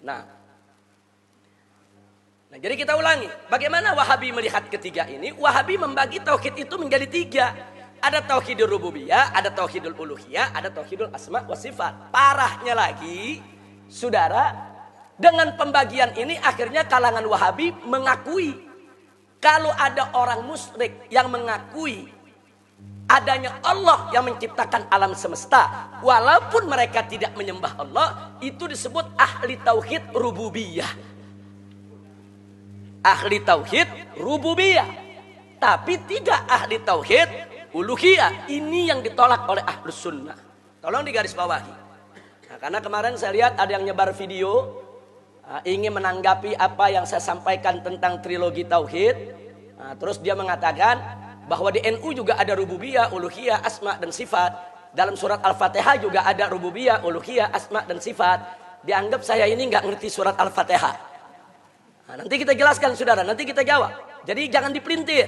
Nah, jadi kita ulangi. Bagaimana Wahabi melihat ketiga ini? Wahabi membagi tauhid itu menjadi tiga. Ada tauhidul rububiyah, ada tauhidul uluhiyah, ada tauhidul asma wa sifat. Parahnya lagi, saudara, dengan pembagian ini akhirnya kalangan Wahabi mengakui kalau ada orang musyrik yang mengakui adanya Allah yang menciptakan alam semesta, walaupun mereka tidak menyembah Allah, itu disebut ahli tauhid rububiyah. Ahli tauhid rububiyah, tapi tidak ahli tauhid uluhiyah. Ini yang ditolak oleh ahlus sunnah. Tolong digarisbawahi. Nah, karena kemarin saya lihat ada yang nyebar video ingin menanggapi apa yang saya sampaikan tentang trilogi tauhid. Nah, terus dia mengatakan bahwa di NU juga ada rububiyah, uluhiyah, asma dan sifat. Dalam surat Al-Fatihah juga ada rububiyah, uluhiyah, asma dan sifat. Dianggap saya ini nggak ngerti surat Al-Fatihah. Nah, nanti kita jelaskan saudara, nanti kita jawab. Jadi jangan dipelintir.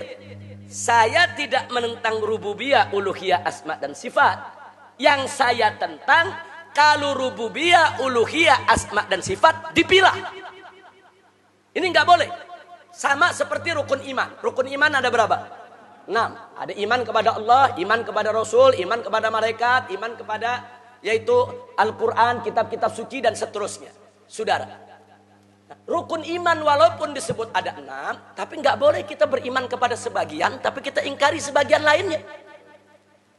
Saya tidak menentang rububiyah, uluhiyah, asma dan sifat. Yang saya tentang kalau rububiyah, uluhiyah, asma dan sifat dipilah. Ini nggak boleh. Sama seperti rukun iman. Rukun iman ada berapa? 6. Ada iman kepada Allah, iman kepada Rasul, iman kepada malaikat, iman kepada yaitu Al-Quran, kitab-kitab suci dan seterusnya. Saudara, rukun iman walaupun disebut ada 6, tapi nggak boleh kita beriman kepada sebagian, tapi kita ingkari sebagian lainnya.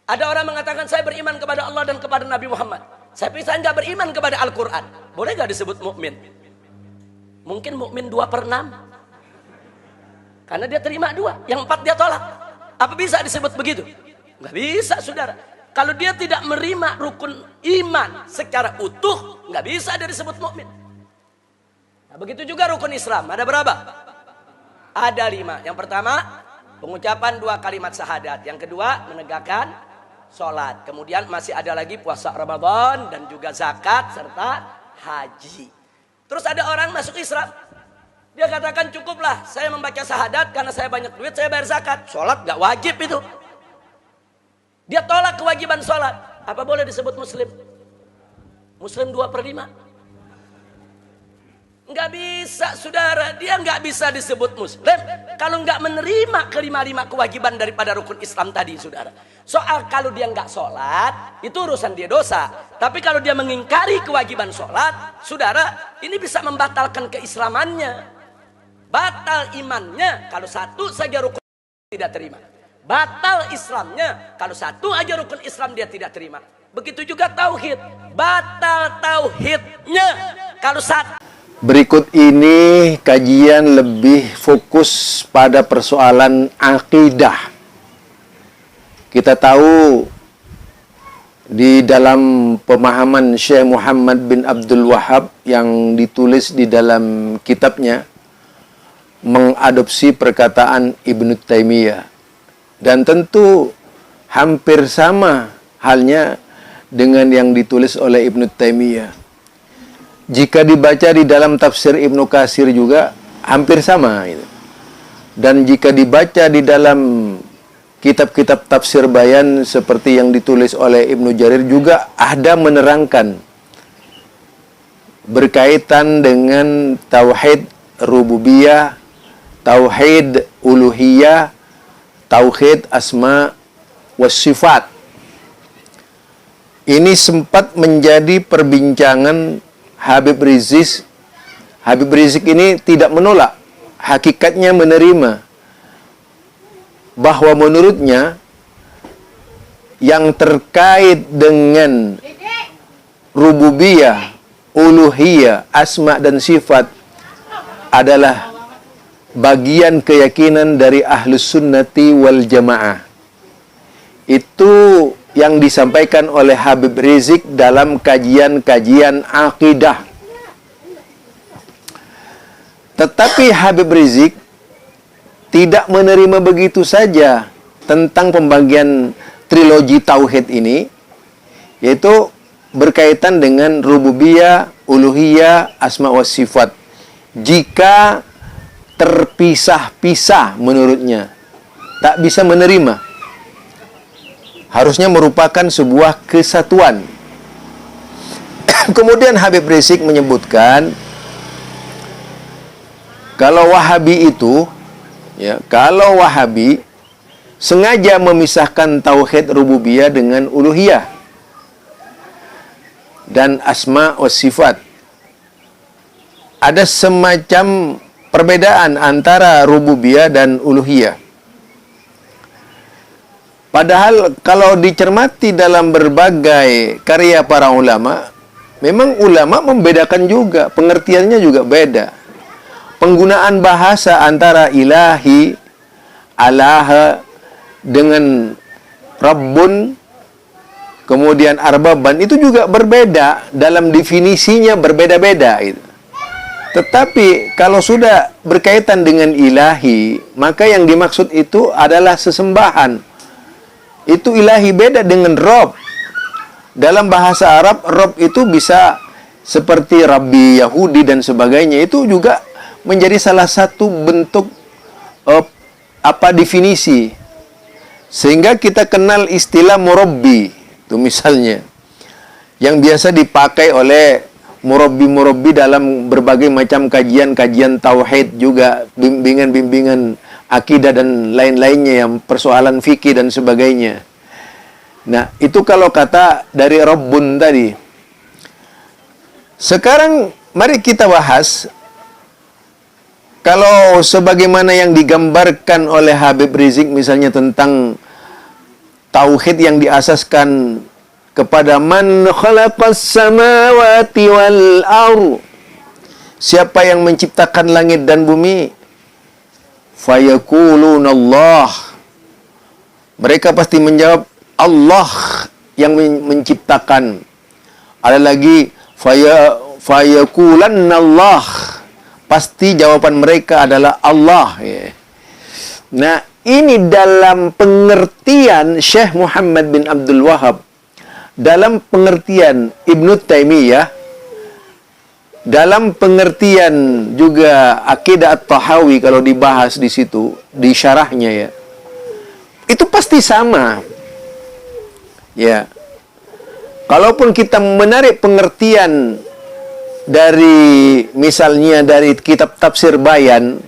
Ada orang mengatakan saya beriman kepada Allah dan kepada Nabi Muhammad, tapi saya nggak beriman kepada Al-Quran. Boleh nggak disebut mukmin? Mungkin mukmin 2/6, karena dia terima 2, yang 4 dia tolak. Apa bisa disebut begitu? Nggak bisa, saudara. Kalau dia tidak menerima rukun iman secara utuh, nggak bisa dia disebut mukmin. Nah, begitu juga rukun Islam. Ada berapa? Ada 5. Yang pertama, pengucapan 2 kalimat syahadat. Yang kedua, menegakkan sholat. Kemudian masih ada lagi puasa Ramadan dan juga zakat serta haji. Terus ada orang masuk Islam. Dia katakan cukuplah saya membaca syahadat karena saya banyak duit, saya bayar zakat. Sholat gak wajib itu. Dia tolak kewajiban sholat. Apa boleh disebut muslim? Muslim 2/5? Nggak bisa, saudara. Dia nggak bisa disebut muslim kalau nggak menerima kelima-lima kewajiban daripada rukun Islam tadi, saudara. Soal kalau dia nggak sholat, itu urusan dia dosa. Tapi kalau dia mengingkari kewajiban sholat, saudara, ini bisa membatalkan keislamannya. Batal imannya kalau satu saja rukun tidak terima. Batal Islamnya kalau satu aja rukun Islam dia tidak terima. Begitu juga tauhid. Batal tauhidnya kalau satu. Berikut ini kajian lebih fokus pada persoalan akidah. Kita tahu di dalam pemahaman Syekh Muhammad bin Abdul Wahhab yang ditulis di dalam kitabnya mengadopsi perkataan Ibnu Taimiyah. Dan tentu hampir sama halnya dengan yang ditulis oleh Ibnu Taimiyah. Jika dibaca di dalam tafsir Ibnu Katsir juga hampir sama gitu. Dan jika dibaca di dalam kitab-kitab tafsir bayan seperti yang ditulis oleh Ibnu Jarir juga ada menerangkan berkaitan dengan tauhid rububiyah, tauhid uluhiyah, tauhid asma was sifat. Ini sempat menjadi perbincangan Habib Rizik. Habib Rizik ini tidak menolak, hakikatnya menerima bahwa menurutnya yang terkait dengan rububiyah, uluhiyah, asma dan sifat adalah bagian keyakinan dari ahlus sunnati wal jamaah. Itu yang disampaikan oleh Habib Rizik dalam kajian-kajian akidah. Tetapi Habib Rizik tidak menerima begitu saja tentang pembagian trilogi tauhid ini, yaitu berkaitan dengan rububiyah, uluhiyah, asma wa sifat. Jika terpisah-pisah menurutnya, tak bisa menerima. Harusnya merupakan sebuah kesatuan. Kemudian Habib Rizik menyebutkan Kalau Wahabi itu, ya, kalau Wahabi sengaja memisahkan tauhid rububiyah dengan uluhiyah dan asma wa sifat. Ada semacam perbedaan antara rububiyah dan uluhiyah. Padahal kalau dicermati dalam berbagai karya para ulama, memang ulama membedakan juga, pengertiannya juga beda. Penggunaan bahasa antara ilahi, alaha, dengan rabbun, kemudian arbaban, itu juga berbeda, dalam definisinya berbeda-beda gitu. Tetapi kalau sudah berkaitan dengan ilahi, maka yang dimaksud itu adalah sesembahan. Itu ilahi, beda dengan Rob. Dalam bahasa Arab, Rob itu bisa seperti Rabbi Yahudi dan sebagainya. Itu juga menjadi salah satu bentuk definisi. Sehingga kita kenal istilah murabbi. Itu misalnya yang biasa dipakai oleh murabbi-murabbi dalam berbagai macam kajian-kajian tauhid, juga bimbingan-bimbingan akidah dan lain-lainnya, yang persoalan fikih dan sebagainya. Nah, itu kalau kata dari Rabbun tadi. Sekarang mari kita bahas, kalau sebagaimana yang digambarkan oleh Habib Rizik misalnya tentang tauhid yang diasaskan kepada man khalaqas samawati wal ardh, siapa yang menciptakan langit dan bumi, fayaquluna Allah, mereka pasti menjawab Allah yang menciptakan. Ada lagi fayaqulanna Allah, pasti jawaban mereka adalah Allah. Nah, ini dalam pengertian Syekh Muhammad bin Abdul Wahab, dalam pengertian Ibnu Taimiyah, dalam pengertian juga Aqidah At-Tahawi kalau dibahas di situ, di syarahnya ya, itu pasti sama. Ya. Kalaupun kita menarik pengertian dari misalnya dari kitab Tafsir Bayan,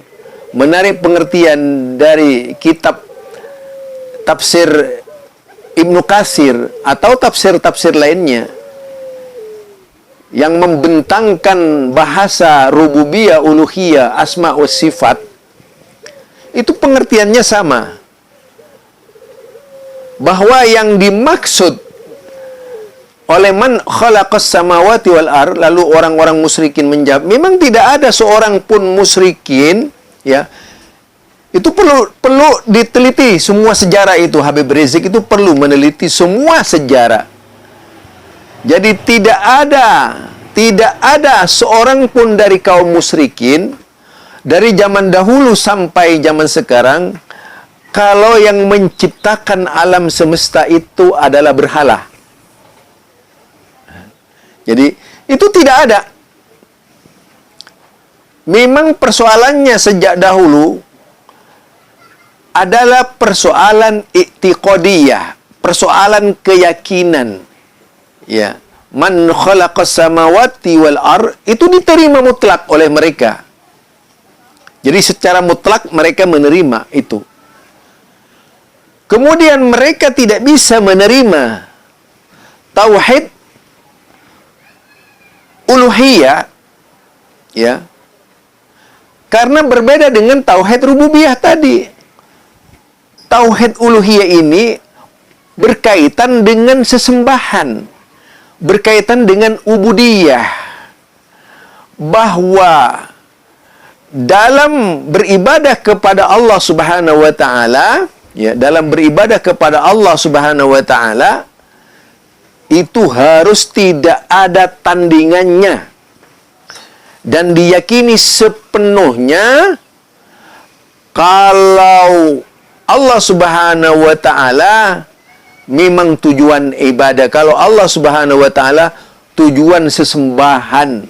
menarik pengertian dari kitab Tafsir Ibnu Katsir atau tafsir-tafsir lainnya yang membentangkan bahasa rububiyah, uluhiyah, asma wa sifat, itu pengertiannya sama. Bahwa yang dimaksud oleh man khalaqas samawati wal ard, lalu orang-orang musyrikin menjawab, memang tidak ada seorang pun musyrikin, ya. Itu perlu diteliti semua sejarah itu. Habib Rizik itu perlu meneliti semua sejarah. Jadi tidak ada seorang pun dari kaum musyrikin dari zaman dahulu sampai zaman sekarang kalau yang menciptakan alam semesta itu adalah berhala. Jadi itu tidak ada. Memang persoalannya sejak dahulu adalah persoalan i'tiqadiyah, persoalan keyakinan. Ya, man khalaqas samawati wal ard, itu diterima mutlak oleh mereka. Jadi secara mutlak mereka menerima itu. Kemudian mereka tidak bisa menerima tauhid uluhiyah, ya, karena berbeda dengan tauhid rububiyah tadi. Tauhid uluhiyah ini berkaitan dengan sesembahan, berkaitan dengan ubudiyah, bahwa dalam beribadah kepada Allah Subhanahu wa taala, ya, dalam beribadah kepada Allah Subhanahu wa taala itu harus tidak ada tandingannya dan diyakini sepenuhnya kalau Allah Subhanahu wa taala memang tujuan ibadah, kalau Allah Subhanahu wa taala tujuan sesembahan.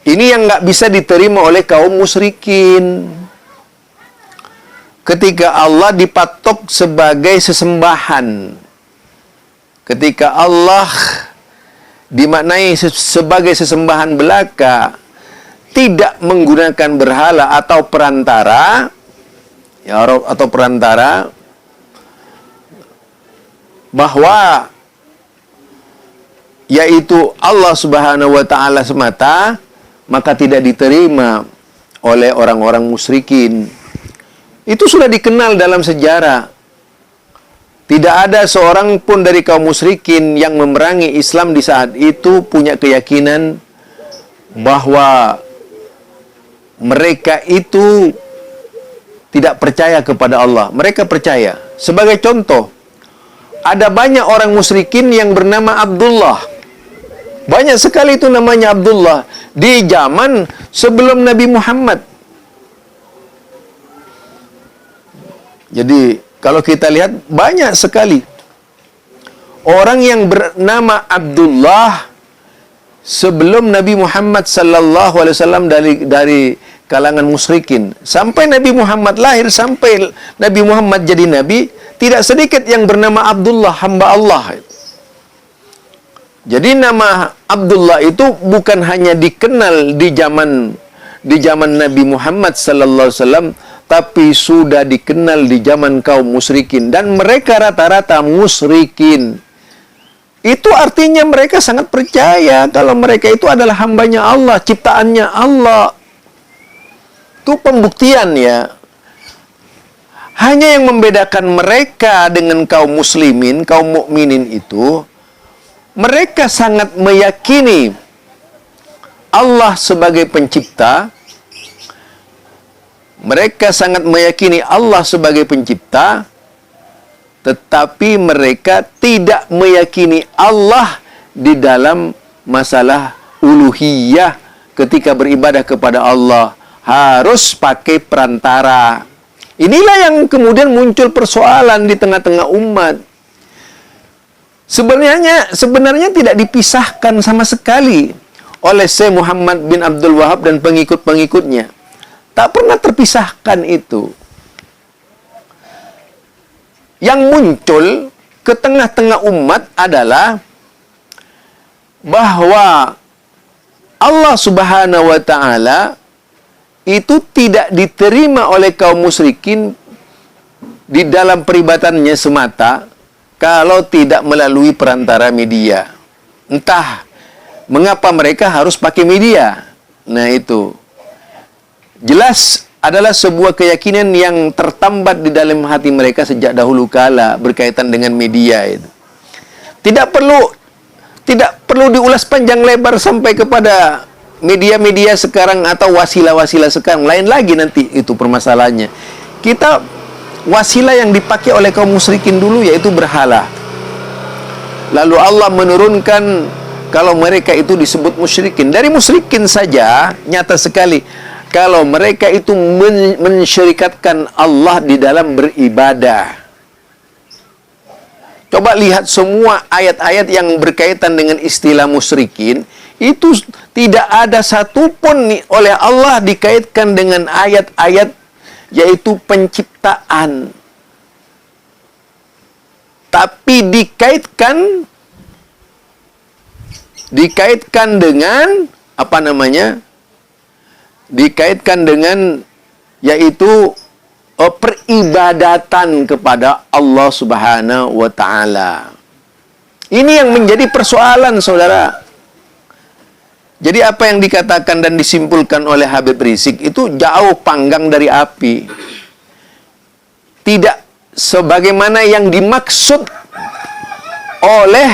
Ini yang nggak bisa diterima oleh kaum musyrikin. Ketika Allah dipatok sebagai sesembahan, ketika Allah dimaknai sebagai sesembahan belaka, tidak menggunakan berhala atau perantara, ya, atau perantara, bahwa yaitu Allah Subhanahu wa taala semata, maka tidak diterima oleh orang-orang musyrikin. Itu sudah dikenal dalam sejarah. Tidak ada seorang pun dari kaum musyrikin yang memerangi Islam di saat itu punya keyakinan bahwa mereka itu tidak percaya kepada Allah. Mereka percaya. Sebagai contoh, ada banyak orang musyrikin yang bernama Abdullah. Banyak sekali itu namanya Abdullah di zaman sebelum Nabi Muhammad. Jadi kalau kita lihat banyak sekali orang yang bernama Abdullah sebelum Nabi Muhammad sallallahu alaihi wasallam dari kalangan musyrikin. Sampai Nabi Muhammad lahir, sampai Nabi Muhammad jadi nabi, tidak sedikit yang bernama Abdullah, hamba Allah. Jadi nama Abdullah itu bukan hanya dikenal di zaman Nabi Muhammad sallallahu alaihi wasallam, tapi sudah dikenal di zaman kaum musyrikin, dan mereka rata-rata musyrikin. Itu artinya mereka sangat percaya kalau mereka itu adalah hambanya Allah, ciptaannya Allah. Itu pembuktian ya. Hanya yang membedakan mereka dengan kaum muslimin, kaum mukminin itu, mereka sangat meyakini Allah sebagai pencipta. Mereka sangat meyakini Allah sebagai pencipta, tetapi mereka tidak meyakini Allah di dalam masalah uluhiyah. Ketika beribadah kepada Allah harus pakai perantara. Inilah yang kemudian muncul persoalan di tengah-tengah umat. Sebenarnya tidak dipisahkan sama sekali oleh Syekh Muhammad bin Abdul Wahab dan pengikut-pengikutnya. Tak pernah terpisahkan itu. Yang muncul ke tengah-tengah umat adalah bahwa Allah Subhanahu wa taala itu tidak diterima oleh kaum musyrikin di dalam peribadannya semata kalau tidak melalui perantara media. Entah mengapa mereka harus pakai media. Nah itu jelas adalah sebuah keyakinan yang tertambat di dalam hati mereka sejak dahulu kala berkaitan dengan media itu. Tidak perlu diulas panjang lebar sampai kepada media-media sekarang atau wasilah-wasilah sekarang. Lain lagi nanti itu permasalahannya. Wasilah yang dipakai oleh kaum musyrikin dulu yaitu berhala. Lalu Allah menurunkan kalau mereka itu disebut musyrikin. Dari musyrikin saja nyata sekali kalau mereka itu mensyirikatkan Allah di dalam beribadah. Coba lihat semua ayat-ayat yang berkaitan dengan istilah musyrikin, itu tidak ada satupun oleh Allah dikaitkan dengan ayat-ayat yaitu penciptaan. Tapi dikaitkan dengan apa namanya? Dikaitkan dengan yaitu peribadatan kepada Allah Subhanahu wa taala. Ini yang menjadi persoalan, saudara. Jadi apa yang dikatakan dan disimpulkan oleh Habib Rizik itu jauh panggang dari api. Tidak sebagaimana yang dimaksud oleh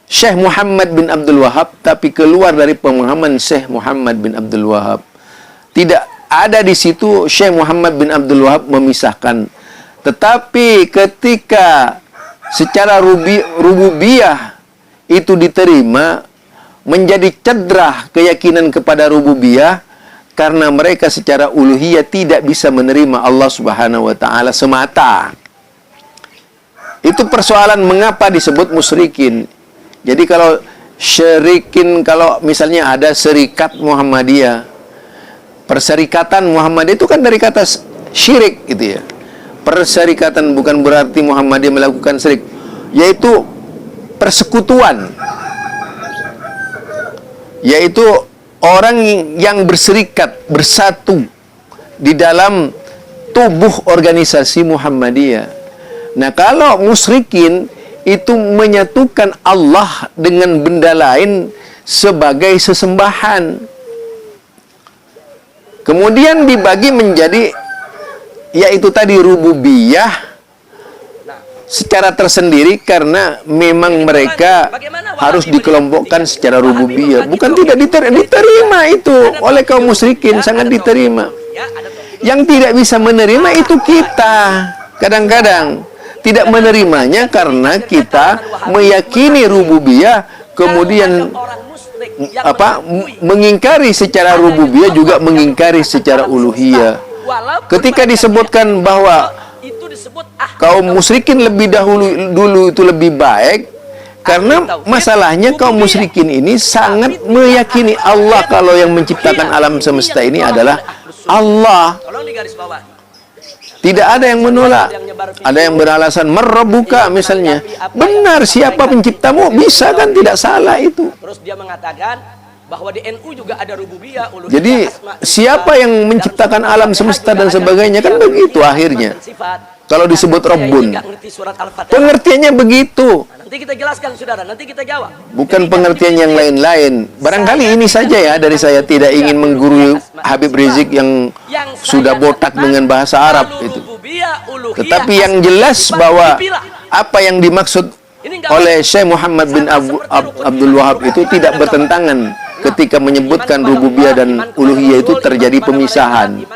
Syekh Muhammad bin Abdul Wahab, tapi keluar dari pemahaman Syekh Muhammad bin Abdul Wahab. Tidak ada di situ Syekh Muhammad bin Abdul Wahab memisahkan. Tetapi ketika secara rububiyah itu diterima, menjadi cedera keyakinan kepada rububiyah karena mereka secara uluhiyah tidak bisa menerima Allah Subhanahu wa taala semata. Itu persoalan mengapa disebut musyrikin. Jadi kalau syirikin, kalau misalnya ada serikat Muhammadiyah, perserikatan Muhammadiyah itu kan dari kata syirik gitu ya. Perserikatan bukan berarti Muhammadiyah melakukan syirik, yaitu persekutuan, yaitu orang yang berserikat, bersatu di dalam tubuh organisasi Muhammadiyah. Nah, kalau musyrikin itu menyatukan Allah dengan benda lain sebagai sesembahan, kemudian dibagi menjadi, yaitu tadi rububiyah secara tersendiri, karena memang mereka harus dikelompokkan secara rububiyah. Bukan tidak diterima itu oleh kaum musyrikin, sangat diterima. Yang tidak bisa menerima itu kita. Kadang-kadang tidak menerimanya karena kita meyakini rububiyah, kemudian mengingkari secara rububiyah, juga mengingkari secara uluhiyah. Ketika disebutkan bahwa kaum musyrikin lebih dulu itu lebih baik, karena masalahnya kaum musyrikin ini sangat meyakini Allah, kalau yang menciptakan alam semesta ini adalah Allah. Tidak ada yang menolak. Ada yang beralasan merbuka misalnya. Benar, siapa penciptamu? Bisa kan, tidak salah itu. Terus dia mengatakan bahwa di NU juga ada rububiyah, uluhiyah. Jadi siapa yang menciptakan alam semesta dan sebagainya, kan begitu akhirnya. Kalau disebut Rabbun, pengertiannya begitu. Nanti kita jelaskan, saudara. Nanti kita jawab. Bukan pengertian yang lain-lain. Barangkali ini saja ya dari saya, tidak ingin menggurui Habib Rizik yang sudah botak dengan bahasa Arab itu. Tetapi yang jelas bahwa apa yang dimaksud oleh Syekh Muhammad bin Abdul Wahab itu tidak bertentangan ketika menyebutkan rububiyah dan uluhiyah itu terjadi pemisahan.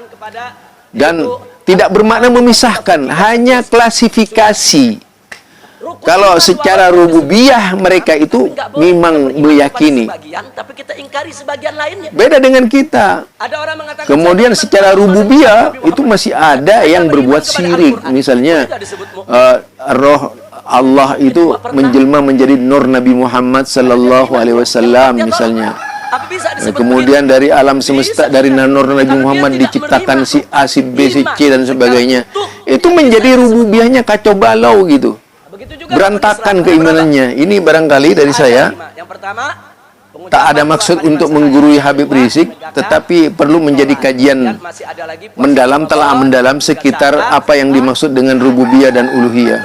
Dan tidak bermakna memisahkan, hanya klasifikasi. Kalau secara rububiyah mereka itu memang meyakini. Beda dengan kita. Kemudian secara rububiyah itu masih ada yang berbuat syirik. Misalnya roh Allah itu menjelma menjadi nur Nabi Muhammad sallallahu alaihi wasallam misalnya. Kemudian dari alam semesta, dari nur Nabi Muhammad diciptakan si A, si B, si C dan sebagainya. Itu menjadi rububiyahnya kacau balau gitu. Berantakan keimanannya. Ini barangkali dari saya tak ada maksud untuk menggurui Habib Rizik, tetapi perlu menjadi kajian mendalam, telah mendalam sekitar apa yang dimaksud dengan rububiyah dan uluhiyah.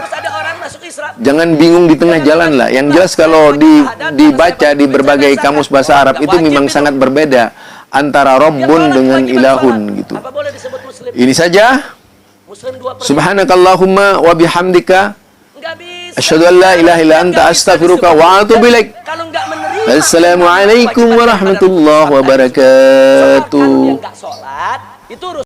Jangan bingung di tengah jalan lah. Yang jelas kalau dibaca di berbagai kamus bahasa Arab itu memang sangat berbeda antara Rabbun dengan Ilahun gitu. Ini saja. Subhanakallahumma wa bihamdika asyhadu an la ilaha illa anta astaghfiruka wa atubu ilaik. Assalamualaikum warahmatullahi wabarakatuh.